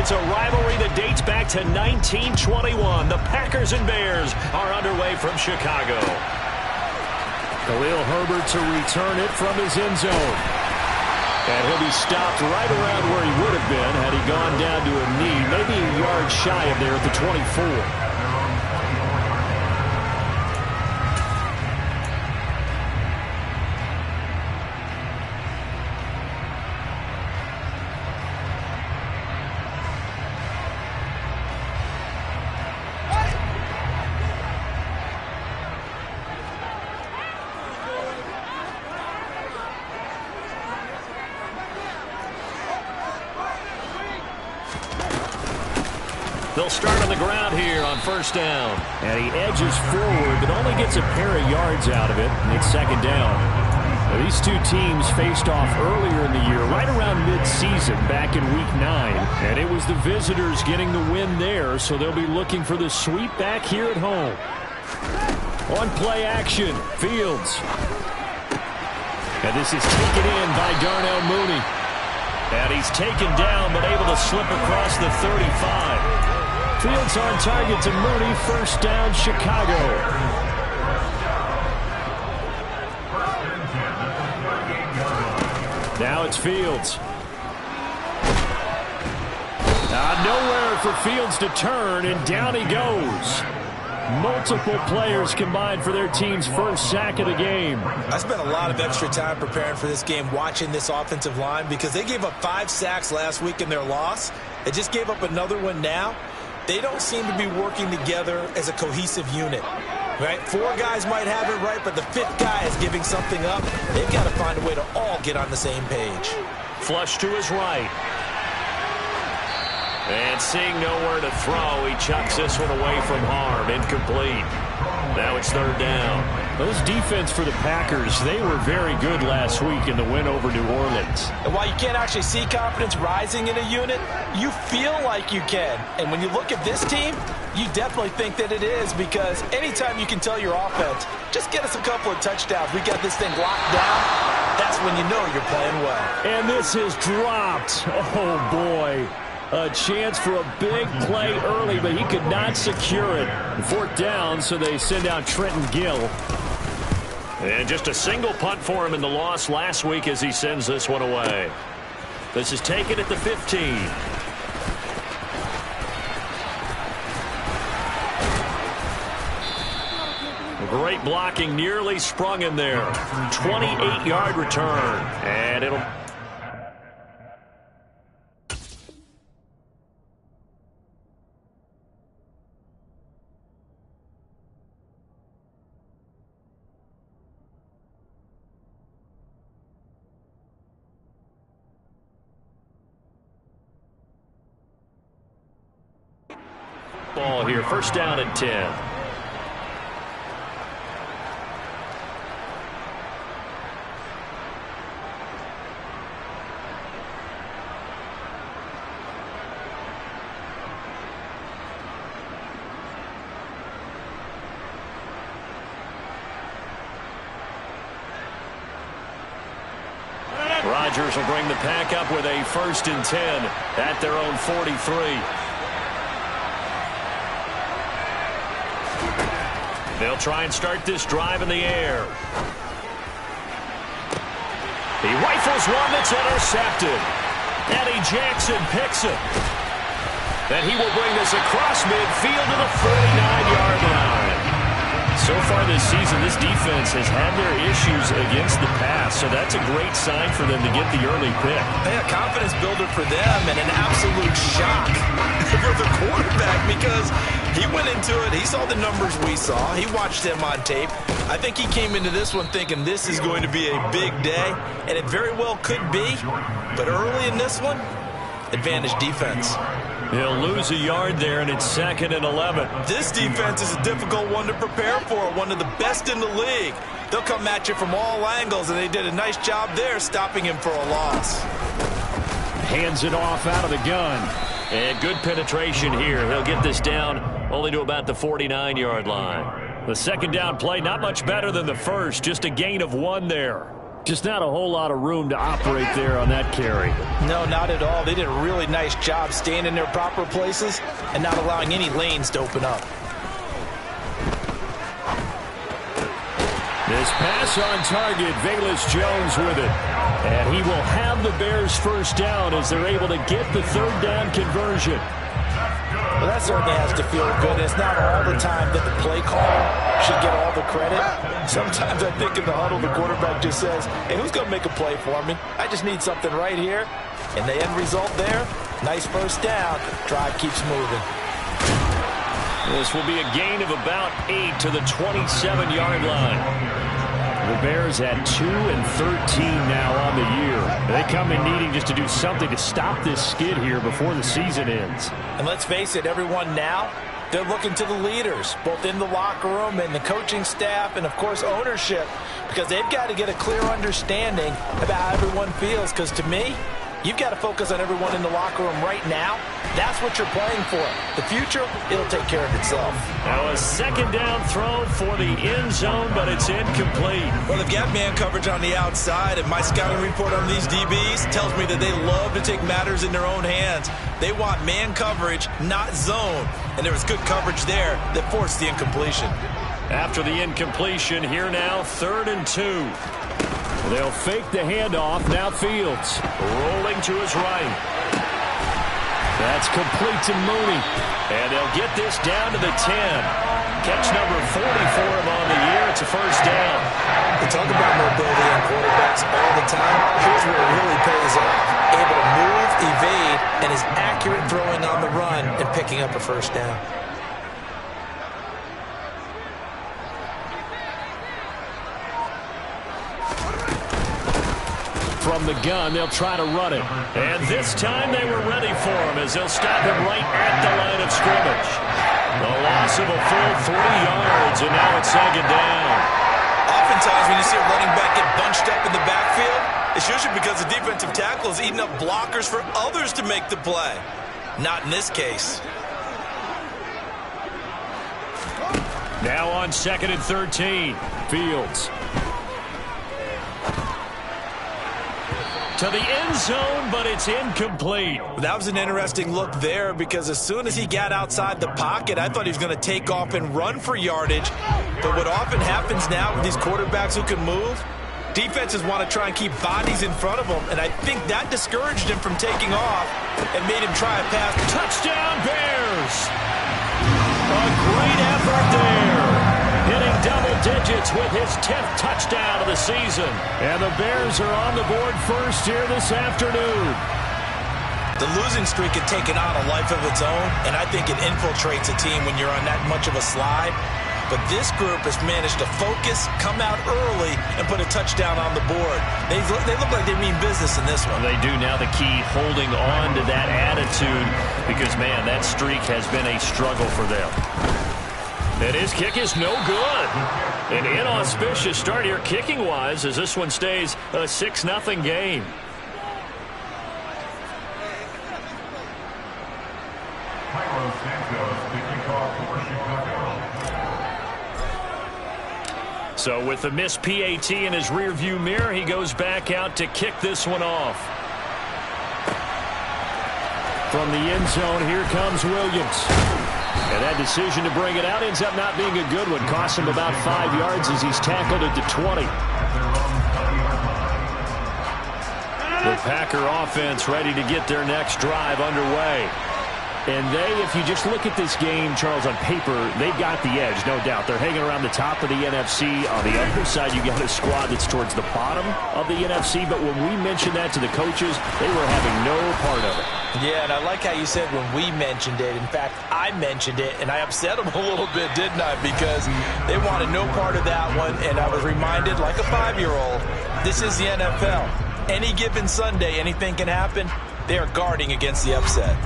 It's a rivalry that dates back to 1921. The Packers and Bears are underway from Chicago. Khalil Herbert to return it from his end zone. And he'll be stopped right around where he would have been had he gone down to a knee, maybe a yard shy of there at the 24. They'll start on the ground here on first down. And he edges forward, but only gets a pair of yards out of it. And it's second down. Now, these two teams faced off earlier in the year, right around mid-season, back in Week 9. And it was the visitors getting the win there, so they'll be looking for the sweep back here at home. On play action, Fields. And this is taken in by Darnell Mooney. And he's taken down, but able to slip across the 35. Fields on target to Mooney. First down, Chicago. Now it's Fields. Nowhere for Fields to turn, and down he goes. Multiple players combined for their team's first sack of the game. I spent a lot of extra time preparing for this game, watching this offensive line, because they gave up 5 sacks last week in their loss. They just gave up another one now. They don't seem to be working together as a cohesive unit. Right? 4 guys might have it right, but the 5th guy is giving something up. They've got to find a way to all get on the same page. Flush to his right. And seeing nowhere to throw, he chucks this one away from harm. Incomplete. Now it's third down. Those defense for the Packers, they were very good last week in the win over New Orleans. And while you can't actually see confidence rising in a unit, you feel like you can. And when you look at this team, you definitely think that it is, because anytime you can tell your offense, just get us a couple of touchdowns, we got this thing locked down, that's when you know you're playing well. And this is dropped. Oh, boy. A chance for a big play early, but he could not secure it. 4th down, so they send out Trenton Gill. And just a single punt for him in the loss last week as he sends this one away. This is taken at the 15. Great blocking, nearly sprung him there. 28-yard return. And it'll... ball here, first down and 10. Rodgers will bring the pack up with a first and 10 at their own 43. They'll try and start this drive in the air. He rifles one that's intercepted. Eddie Jackson picks it. And he will bring this across midfield to the 49-yard line. So far this season, this defense has had their issues against the pass, so that's a great sign for them to get the early pick. A confidence builder for them, and an absolute shock for the quarterback, because he went into it, he saw the numbers we saw, he watched them on tape. I think he came into this one thinking this is going to be a big day, and it very well could be, but early in this one, advantage defense. He'll lose a yard there, and it's 2nd and 11. This defense is a difficult one to prepare for, one of the best in the league. They'll come at you from all angles, and they did a nice job there stopping him for a loss. Hands it off out of the gun. And good penetration here. He'll get this down only to about the 49-yard line. The second down play, not much better than the first, just a gain of 1 there. Just not a whole lot of room to operate there on that carry. No, not at all. They did a really nice job staying in their proper places and not allowing any lanes to open up. This pass on target, Velus Jones with it. And he will have the Bears first down as they're able to get the third down conversion. Well, that certainly has to feel good. It's not all the time that the play caller should get all the credit. Sometimes I think in the huddle, the quarterback just says, hey, who's going to make a play for me? I just need something right here. And the end result there, nice first down. Drive keeps moving. This will be a gain of about 8 to the 27-yard line. The Bears at 2 and 13 now on the year. They come in needing just to do something to stop this skid here before the season ends. And let's face it, everyone now, they're looking to the leaders, both in the locker room and the coaching staff and, of course, ownership, because they've got to get a clear understanding about how everyone feels. Because to me, you've got to focus on everyone in the locker room right now. That's what you're playing for. The future, it'll take care of itself. Now a second down throw for the end zone, but it's incomplete. Well, they've got man coverage on the outside, and my scouting report on these DBs tells me that they love to take matters in their own hands. They want man coverage, not zone. And there was good coverage there that forced the incompletion. After the incompletion, here now, 3rd and 2. They'll fake the handoff. Now Fields rolling to his right. That's complete to Mooney. And they'll get this down to the 10. Catch number 40 for him on the year. It's a first down. We talk about mobility on quarterbacks all the time. Here's where it really pays off. Able to move, evade, and is accurate throwing on the run and picking up a first down. From the gun, they'll try to run it. And this time they were ready for him as they'll stop him right at the line of scrimmage. The loss of a full 3 yards, and now it's 2nd down. Oftentimes when you see a running back get bunched up in the backfield, it's usually because the defensive tackle is eating up blockers for others to make the play. Not in this case. Now on 2nd and 13, Fields. To the end zone, but it's incomplete. That was an interesting look there because as soon as he got outside the pocket, I thought he was going to take off and run for yardage. But what often happens now with these quarterbacks who can move, defenses want to try and keep bodies in front of them, and I think that discouraged him from taking off and made him try a pass. Touchdown, Bears! A great effort there. Hitting double digits with his 10th touchdown of the season. And the Bears are on the board first here this afternoon. The losing streak had taken on a life of its own, and I think it infiltrates a team when you're on that much of a slide. But this group has managed to focus, come out early, and put a touchdown on the board. They look like they mean business in this one. They do now. The key, holding on to that attitude, because, man, that streak has been a struggle for them. And his kick is no good. An inauspicious start here kicking-wise as this one stays a 6-0 game. So with the missed PAT in his rearview mirror, he goes back out to kick this one off. From the end zone, here comes Williams. And that decision to bring it out ends up not being a good one. Costs him about 5 yards as he's tackled at the 20. The Packer offense ready to get their next drive underway. And if you just look at this game, Charles, on paper, they've got the edge, no doubt. They're hanging around the top of the NFC. On the other side, you got a squad that's towards the bottom of the NFC. But when we mentioned that to the coaches, they were having no part of it. Yeah, and I like how you said when we mentioned it. In fact, I mentioned it, and I upset them a little bit, didn't I? Because they wanted no part of that one, and I was reminded, like a 5-year-old, this is the NFL. Any given Sunday, anything can happen. They are guarding against the upset.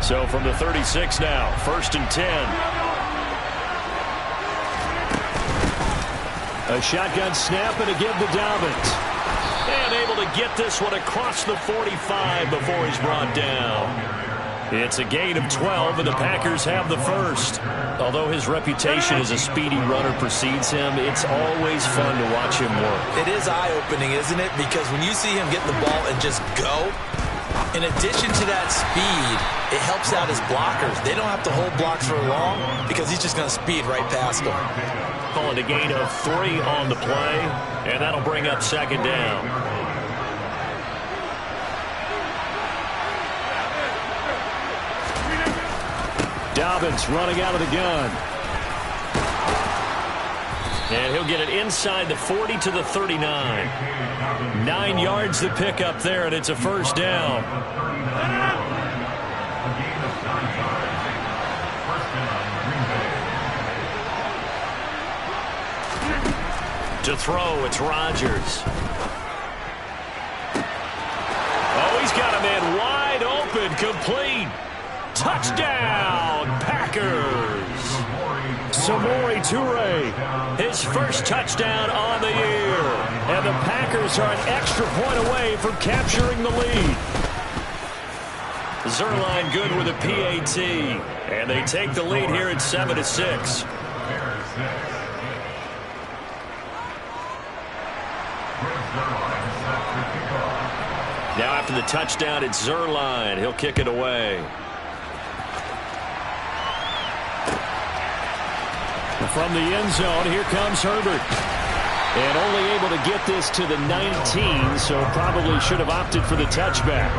So from the 36 now, 1st and 10. A shotgun snap and again to Dobbins. And able to get this one across the 45 before he's brought down. It's a gain of 12, and the Packers have the first. Although his reputation as a speedy runner precedes him, it's always fun to watch him work. It is eye-opening, isn't it? Because when you see him get the ball and just go, in addition to that speed, it helps out his blockers. They don't have to hold blocks for long because he's just going to speed right past them. Calling a gain of 3 on the play, and that'll bring up second down. Dobbins running out of the gun. And he'll get it inside the 40 to the 39. 9 yards to pick up there, and it's a first down. To throw, it's Rodgers. Oh, he's got a man wide open, complete. Touchdown, Packers. Samori Toure, his first touchdown on the year. And the Packers are an extra point away from capturing the lead. Zerline good with a PAT. And they take the lead here at 7-6. Now after the touchdown, it's Zerline. He'll kick it away. From the end zone, here comes Herbert. And only able to get this to the 19, so probably should have opted for the touchback.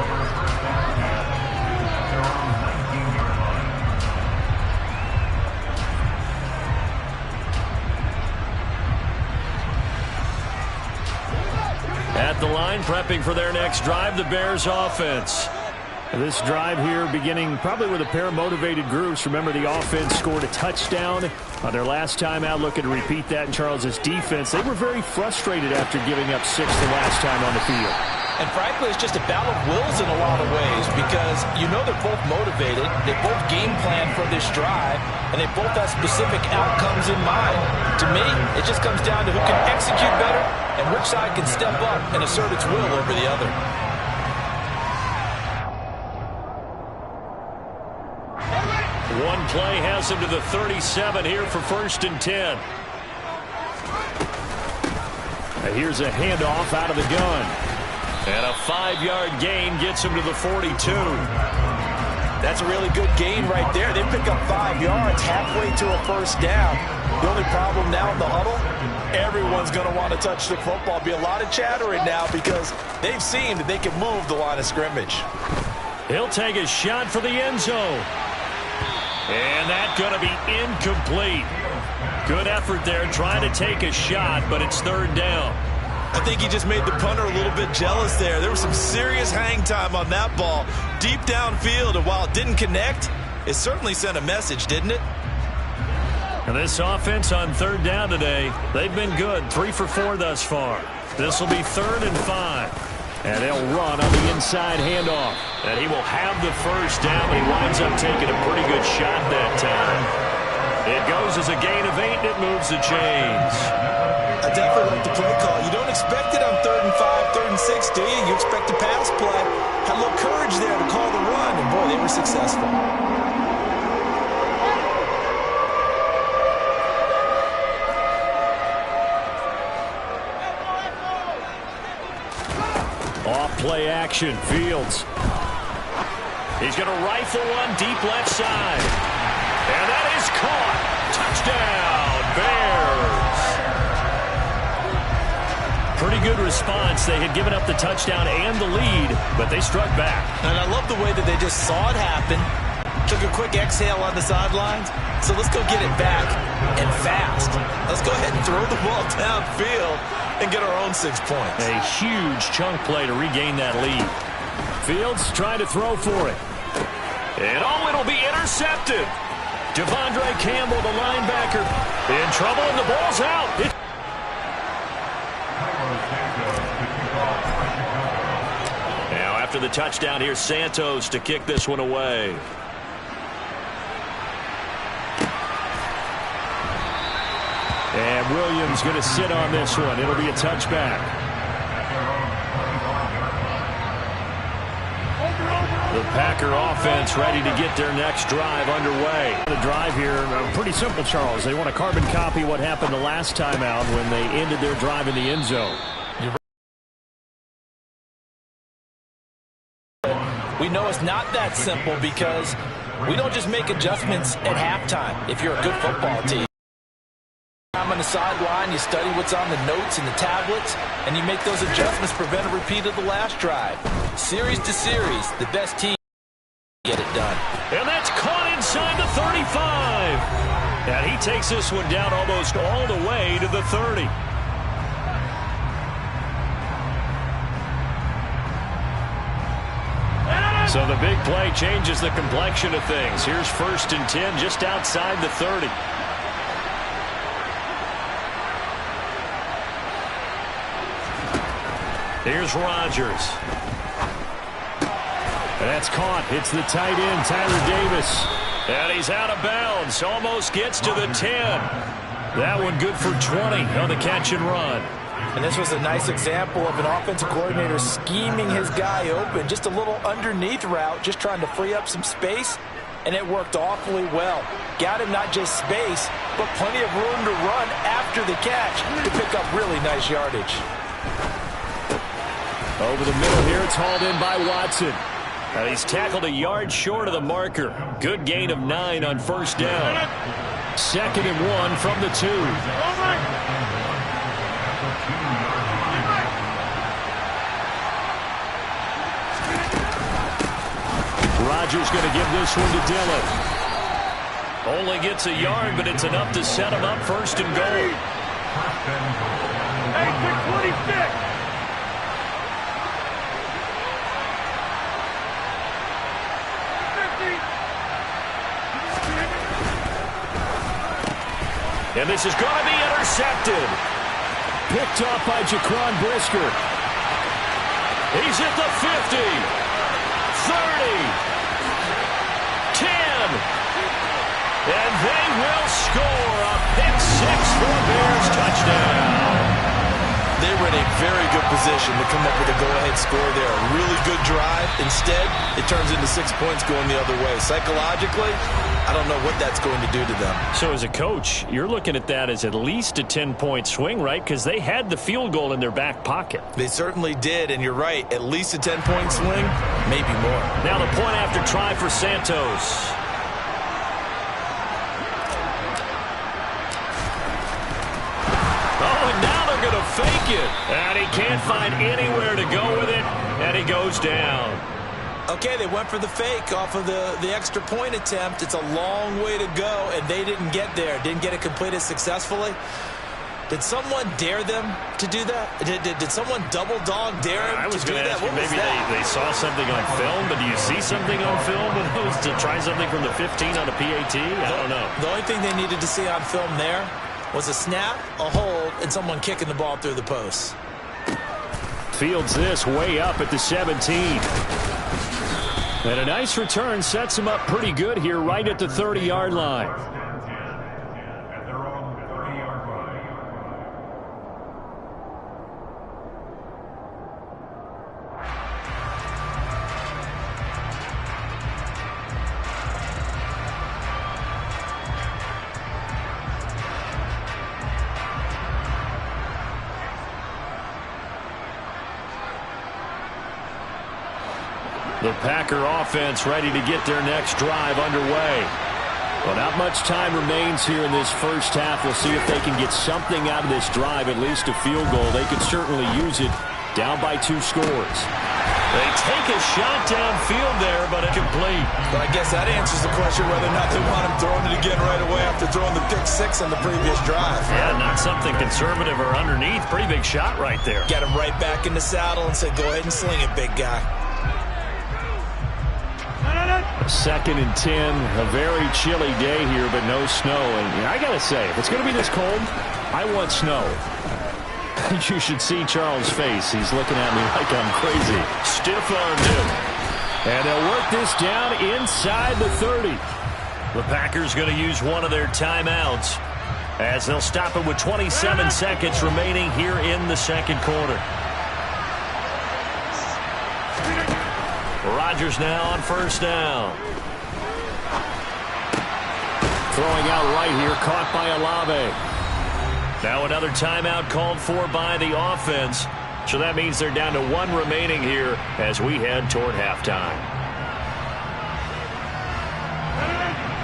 At the line, prepping for their next drive, the Bears offense. This drive here beginning probably with a pair of motivated groups. Remember, the offense scored a touchdown on their last time out. Looking to repeat that in Charles's defense. They were very frustrated after giving up 6 the last time on the field. And frankly, it's just a battle of wills in a lot of ways because you know they're both motivated. They both game plan for this drive, and they both have specific outcomes in mind. To me, it just comes down to who can execute better and which side can step up and assert its will over the other. One play has him to the 37 here for 1st and 10. And here's a handoff out of the gun. And a 5-yard gain gets him to the 42. That's a really good gain right there. They pick up 5 yards halfway to a first down. The only problem now in the huddle, everyone's going to want to touch the football. Be a lot of chattering now because they've seen that they can move the line of scrimmage. He'll take a shot for the end zone. And that's going to be incomplete. Good effort there trying to take a shot, but it's 3rd down. I think he just made the punter a little bit jealous there. There was some serious hang time on that ball deep downfield, and while it didn't connect, it certainly sent a message, didn't it? And this offense on 3rd down today, they've been good. 3 for 4 thus far. This will be 3rd and 5. And they'll run on the inside handoff. And he will have the first down, but he winds up taking a pretty good shot that time. It goes as a gain of 8, and it moves the chains. I definitely like the play call. You don't expect it on 3rd and 5, 3rd and 6, do you? You expect a pass play. Had a little courage there to call the run, and boy, they were successful. Off-play action, Fields. He's going to rifle one deep left side. And that is caught. Touchdown, Bears. Pretty good response. They had given up the touchdown and the lead, but they struck back. And I love the way that they just saw it happen. Took a quick exhale on the sidelines. So let's go get it back and fast. Let's go ahead and throw the ball downfield and get our own 6 points. A huge chunk play to regain that lead. Fields trying to throw for it. And it'll be intercepted. Devondre Campbell, the linebacker, in trouble, and the ball's out. Now after the touchdown, here's Santos to kick this one away. And Williams going to sit on this one. It'll be a touchback. The Packer offense ready to get their next drive underway. The drive here, pretty simple, Charles. They want to carbon copy what happened the last time out when they ended their drive in the end zone. We know it's not that simple because we don't just make adjustments at halftime if you're a good football team. I'm on the sideline, you study what's on the notes and the tablets, and you make those adjustments, prevent a repeat of the last drive. Series to series, the best team get it done. And that's caught inside the 35. And he takes this one down almost all the way to the 30. So the big play changes the complexion of things. Here's 1st and 10 just outside the 30. Here's Rodgers. And that's caught. It's the tight end, Tyler Davis. And he's out of bounds. Almost gets to the 10. That one good for 20 on the catch and run. And this was a nice example of an offensive coordinator scheming his guy open. Just a little underneath route, just trying to free up some space. And it worked awfully well. Got him not just space, but plenty of room to run after the catch to pick up really nice yardage. Over the middle here, it's hauled in by Watson. And he's tackled a yard short of the marker. Good gain of 9 on 1st down. 2nd and 1 from the 2. Rodgers going to give this one to Dillon. Only gets a yard, but it's enough to set him up 1st and goal. Hey, 626. And this is going to be intercepted. Picked off by Jaquan Brisker. He's at the 50, 30, 10. And they will score a pick 6 for a Bears touchdown. They were in a very good position to come up with a go-ahead score there. A really good drive. Instead, it turns into 6 points going the other way. Psychologically, I don't know what that's going to do to them. So as a coach, you're looking at that as at least a 10-point swing, right? Because they had the field goal in their back pocket. They certainly did, and you're right. At least a 10-point swing, maybe more. Now the point after try for Santos. Oh, and now they're going to fake it. And he can't find anywhere to go with it, and he goes down. Okay, they went for the fake off of the extra point attempt. It's a long way to go, and they didn't get there. Didn't get it completed successfully. Did someone dare them to do that? Did someone double dog dare them I was to do going to that? ask you, maybe they saw something on film, but do you see something on film when it was to try something from the 15 on a PAT? I don't know. The only thing they needed to see on film there was a snap, a hold, and someone kicking the ball through the posts. Fields this way up at the 17. And a nice return sets him up pretty good here right at the 30-yard line. The Packer offense ready to get their next drive underway. Well, not much time remains here in this first half. We'll see if they can get something out of this drive, at least a field goal. They could certainly use it down by 2 scores. They take a shot downfield there, but incomplete. But I guess that answers the question whether or not they want him throwing it again right away after throwing the pick 6 on the previous drive. Yeah, not something conservative or underneath. Pretty big shot right there. Got him right back in the saddle and said, go ahead and sling it, big guy. 2nd and 10, a very chilly day here, but no snow. And I got to say, if it's going to be this cold, I want snow. You should see Charles' face. He's looking at me like I'm crazy. Stiff-armed him. And they'll work this down inside the 30. The Packers going to use one of their timeouts as they'll stop it with 27 seconds remaining here in the second quarter. Rodgers now on first down. Throwing out right here, caught by Olave. Now another timeout called for by the offense. So that means they're down to one remaining here as we head toward halftime.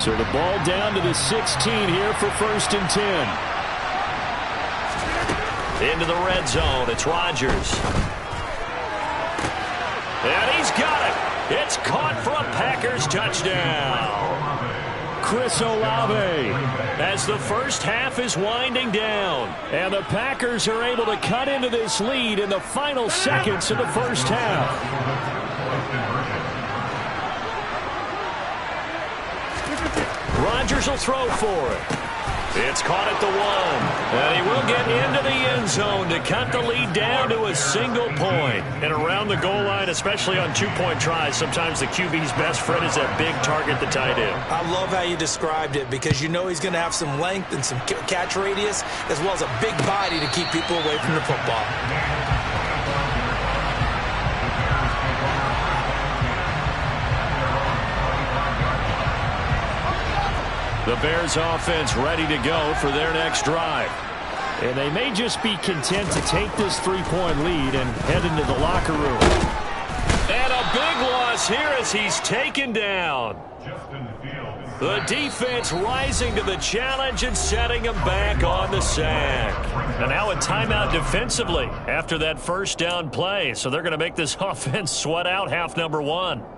So the ball down to the 16 here for 1st and 10. Into the red zone. It's Rodgers. And he's got it. It's caught for a Packers touchdown. Chris Olave. As the first half is winding down. And the Packers are able to cut into this lead in the final seconds of the first half. Rodgers will throw for it. It's caught at the 1. And he will get into the end zone to cut the lead down to a single point. And around the goal line, especially on two-point tries, sometimes the QB's best friend is that big target, the tight end. I love how you described it because you know he's going to have some length and some catch radius as well as a big body to keep people away from the football. The Bears offense ready to go for their next drive. And they may just be content to take this 3-point lead and head into the locker room. And a big loss here as he's taken down. The defense rising to the challenge and setting him back on the sack. And now a timeout defensively after that first down play. So they're going to make this offense sweat out half number 1.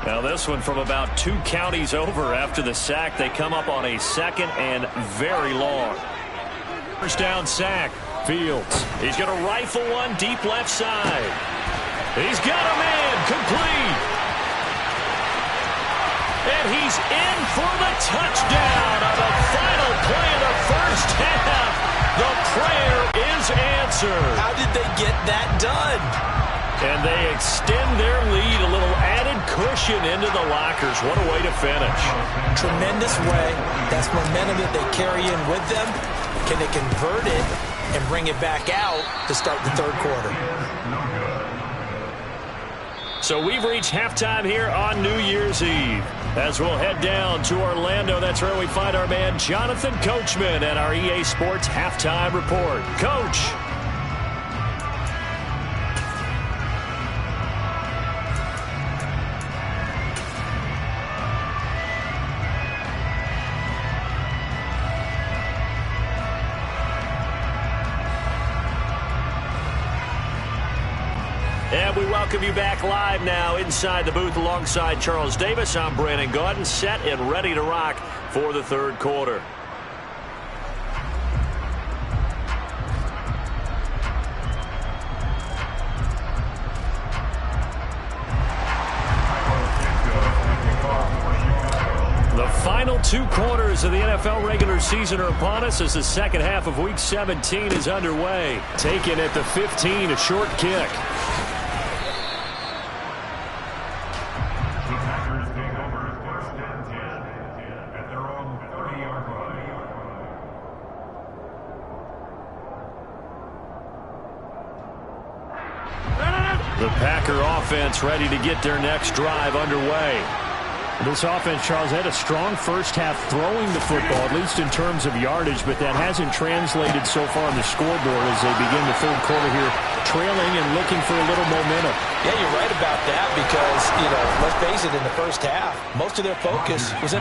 Now this one from about 2 counties over after the sack. They come up on a 2nd and very long. First down sack. Fields. He's going to rifle one deep left side. He's got a man complete. And he's in for the touchdown on the final play of the first half. The prayer is answered. How did they get that done? And they extend their lead, a little added cushion into the lockers. What a way to finish. Tremendous way. That's momentum that they carry in with them. Can they convert it and bring it back out to start the third quarter? So we've reached halftime here on New Year's Eve. As we'll head down to Orlando, that's where we find our man Jonathan Coachman at our EA Sports Halftime Report. Coach. And we welcome you back live now inside the booth alongside Charles Davis. I'm Brandon Gaudin, set and ready to rock for the third quarter. The final 2 quarters of the NFL regular season are upon us as the second half of Week 17 is underway. Taken at the 15, a short kick. The Packer offense ready to get their next drive underway. This offense, Charles, had a strong first half throwing the football, at least in terms of yardage, but that hasn't translated so far on the scoreboard as they begin the third quarter here, trailing and looking for a little momentum. Yeah, you're right about that because, let's face it, in the first half, most of their focus was in.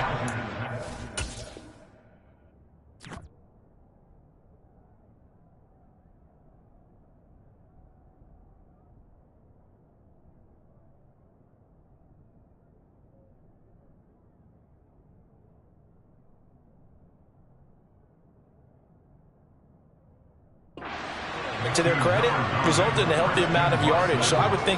To their credit, resulted in a healthy amount of yardage. So I would think that